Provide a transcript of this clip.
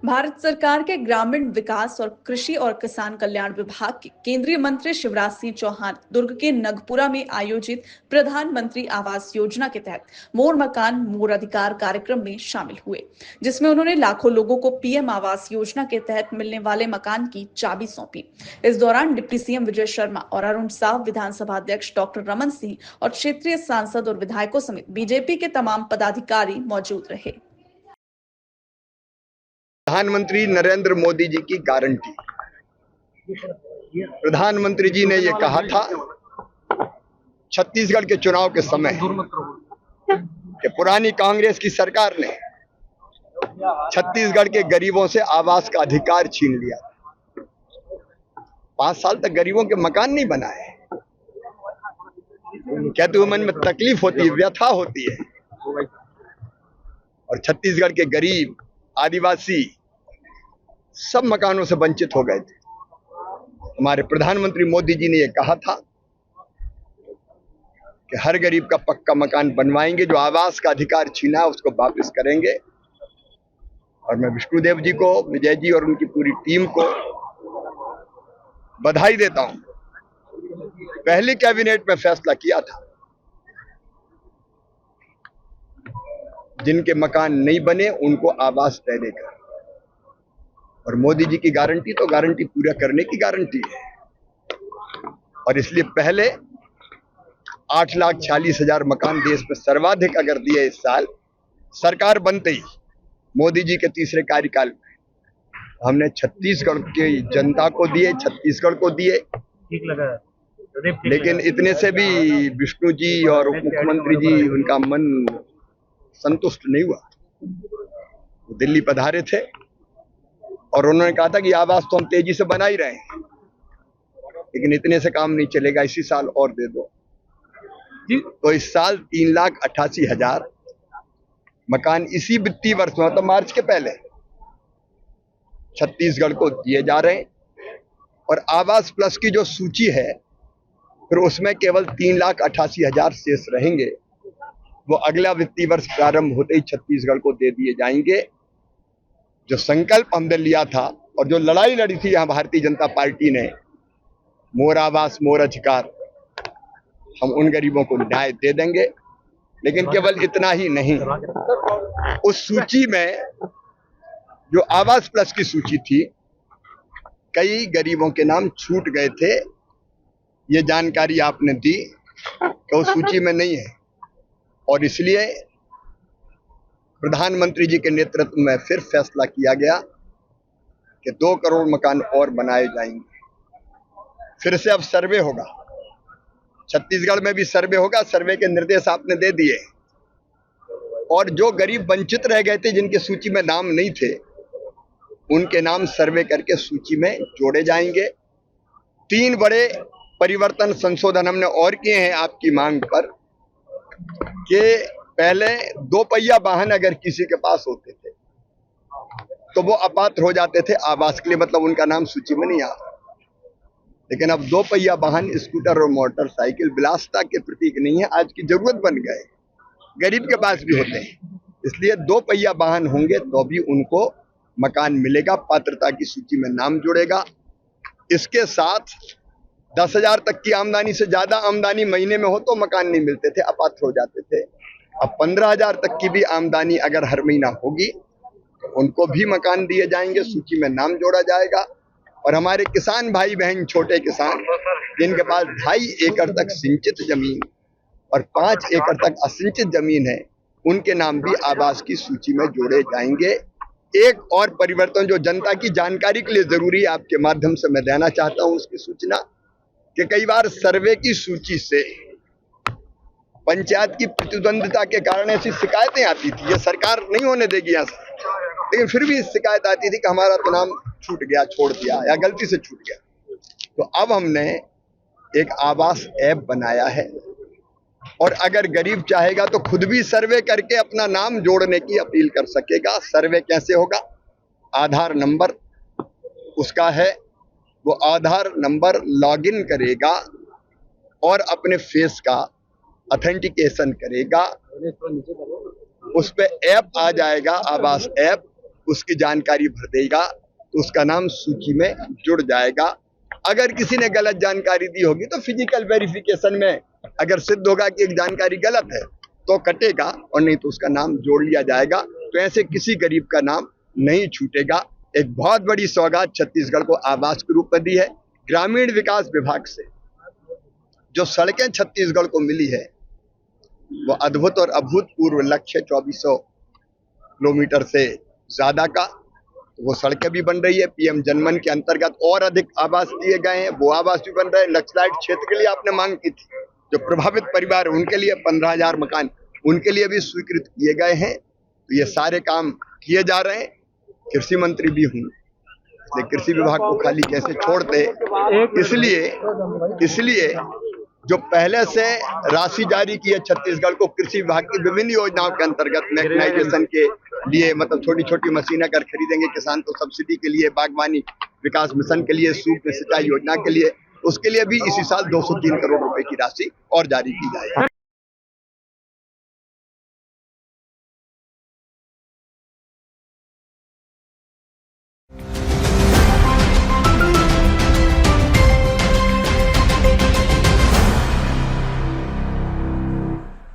भारत सरकार के ग्रामीण विकास और कृषि और किसान कल्याण विभाग के केंद्रीय मंत्री शिवराज सिंह चौहान दुर्ग के नगपुरा में आयोजित प्रधानमंत्री आवास योजना के तहत मोर मकान मोर अधिकार कार्यक्रम में शामिल हुए, जिसमें उन्होंने लाखों लोगों को पीएम आवास योजना के तहत मिलने वाले मकान की चाबी सौंपी। इस दौरान डिप्टी सीएम विजय शर्मा और अरुण साव, विधानसभा अध्यक्ष डॉक्टर रमन सिंह और क्षेत्रीय सांसद और विधायकों समेत बीजेपी के तमाम पदाधिकारी मौजूद रहे। प्रधानमंत्री नरेंद्र मोदी जी की गारंटी। प्रधानमंत्री जी ने यह कहा था छत्तीसगढ़ के चुनाव के समय कि पुरानी कांग्रेस की सरकार ने छत्तीसगढ़ के गरीबों से आवास का अधिकार छीन लिया। 5 साल तक गरीबों के मकान नहीं बनाए। कहते हुए मन में तकलीफ होती है, व्यथा होती है। और छत्तीसगढ़ के गरीब, आदिवासी सब मकानों से वंचित हो गए थे। हमारे प्रधानमंत्री मोदी जी ने यह कहा था कि हर गरीब का पक्का मकान बनवाएंगे, जो आवास का अधिकार छीना है उसको वापस करेंगे। और मैं विष्णुदेव जी को, विजय जी और उनकी पूरी टीम को बधाई देता हूं। पहली कैबिनेट में फैसला किया था जिनके मकान नहीं बने उनको आवास देने का। और मोदी जी की गारंटी तो गारंटी पूरा करने की गारंटी है। और इसलिए पहले 8,40,000 मकान देश में सर्वाधिक अगर दिए इस साल सरकार बनते ही मोदी जी के तीसरे कार्यकाल में, हमने छत्तीसगढ़ की जनता को दिए, छत्तीसगढ़ को दिए। ठीक लगा, लेकिन इतने से भी विष्णु जी और उप मुख्यमंत्री जी, उनका मन संतुष्ट नहीं हुआ। वो दिल्ली पधारे थे और उन्होंने कहा था कि आवास तो हम तेजी से बना ही रहे हैं, लेकिन इतने से काम नहीं चलेगा, इसी साल और दे दो। तो इस साल 3,88,000 मकान इसी वित्तीय वर्ष में, मतलब मार्च के पहले, छत्तीसगढ़ को दिए जा रहे हैं। और आवास प्लस की जो सूची है फिर उसमें केवल 3,88,000 शेष रहेंगे। वो अगला वित्तीय वर्ष प्रारंभ होते ही छत्तीसगढ़ को दे दिए जाएंगे। जो संकल्प हमने लिया था और जो लड़ाई लड़ी थी यहां भारतीय जनता पार्टी ने, मोर आवास मोर अधिकार, हम उन गरीबों को न्याय दे देंगे। लेकिन केवल इतना ही नहीं, उस सूची में जो आवास प्लस की सूची थी, कई गरीबों के नाम छूट गए थे। ये जानकारी आपने दी कि वो सूची में नहीं है। और इसलिए प्रधानमंत्री जी के नेतृत्व में फिर फैसला किया गया कि 2 करोड़ मकान और बनाए जाएंगे। फिर से अब सर्वे होगा, छत्तीसगढ़ में भी सर्वे होगा। सर्वे के निर्देश आपने दे दिए। और जो गरीब वंचित रह गए थे, जिनके सूची में नाम नहीं थे, उनके नाम सर्वे करके सूची में जोड़े जाएंगे। 3 बड़े परिवर्तन, संशोधन हमने और किए हैं आपकी मांग पर, कि पहले 2 पहिया वाहन अगर किसी के पास होते थे तो वो अपात्र हो जाते थे आवास के लिए, मतलब उनका नाम सूची में नहीं आता। लेकिन अब 2 पहिया वाहन, स्कूटर और मोटरसाइकिल विलासिता के प्रतीक नहीं है, आज की जरूरत बन गए। गरीब के पास भी होते हैं, इसलिए 2 पहिया वाहन होंगे तो भी उनको मकान मिलेगा, पात्रता की सूची में नाम जुड़ेगा। इसके साथ 10,000 तक की आमदनी से ज्यादा आमदनी महीने में हो तो मकान नहीं मिलते थे, अपात्र हो जाते थे। अब 15,000 तक की भी आमदनी अगर हर महीना होगी तो उनको भी मकान दिए जाएंगे, सूची में नाम जोड़ा जाएगा। और हमारे किसान भाई बहन, छोटे किसान जिनके पास 2.5 एकड़ तक सिंचित जमीन और 5 एकड़ तक असिंचित जमीन है, उनके नाम भी आवास की सूची में जोड़े जाएंगे। एक और परिवर्तन जो जनता की जानकारी के लिए जरूरी है, आपके माध्यम से मैं देना चाहता हूं उसकी सूचना, कि कई बार सर्वे की सूची से पंचायत की प्रतिद्वंदिता के कारण ऐसी शिकायतें आती थी। ये सरकार नहीं होने देगी यहाँ से, लेकिन फिर भी शिकायत आती थी कि हमारा तो नाम छूट गया, छोड़ दिया या गलती से छूट गया। तो अब हमने एक आवास ऐप बनाया है और अगर गरीब चाहेगा तो खुद भी सर्वे करके अपना नाम जोड़ने की अपील कर सकेगा। सर्वे कैसे होगा? आधार नंबर उसका है, वो आधार नंबर लॉगिन करेगा और अपने फेस का ऑथेंटिकेशन करेगा। उस पे ऐप आ जाएगा, आवास ऐप, उसकी जानकारी भर देगा तो उसका नाम सूची में जुड़ जाएगा। अगर किसी ने गलत जानकारी दी होगी तो फिजिकल वेरिफिकेशन में अगर सिद्ध होगा कि एक जानकारी गलत है तो कटेगा, और नहीं तो उसका नाम जोड़ लिया जाएगा। तो ऐसे किसी गरीब का नाम नहीं छूटेगा। एक बहुत बड़ी सौगात छत्तीसगढ़ को आवास के रूप में दी है। ग्रामीण विकास विभाग से जो सड़कें छत्तीसगढ़ को मिली है वो अद्भुत और अभूतपूर्व लक्ष्य 2400 किलोमीटर से ज्यादा का, वो सड़कें भी बन रही है। पीएम जनमन के अंतर्गत और अधिक आवास दिए गए हैं, वो आवास भी बन रहे हैं। नक्सलाइट क्षेत्र के लिए आपने मांग की थी, जो प्रभावित परिवार उनके लिए 15,000 मकान उनके लिए भी स्वीकृत किए गए हैं। तो ये सारे काम किए जा रहे हैं। कृषि मंत्री भी हूँ, इसलिए कृषि विभाग को खाली कैसे छोड़ते, इसलिए जो पहले से राशि जारी की है छत्तीसगढ़ को कृषि विभाग की विभिन्न योजनाओं के अंतर्गत मैकेनाइजेशन के लिए, मतलब छोटी छोटी मशीन अगर खरीदेंगे किसान तो सब्सिडी के लिए, बागवानी विकास मिशन के लिए, सूक्ष्म सिंचाई योजना के लिए, उसके लिए भी इसी साल 203 करोड़ रुपए की राशि और जारी की जाएगी।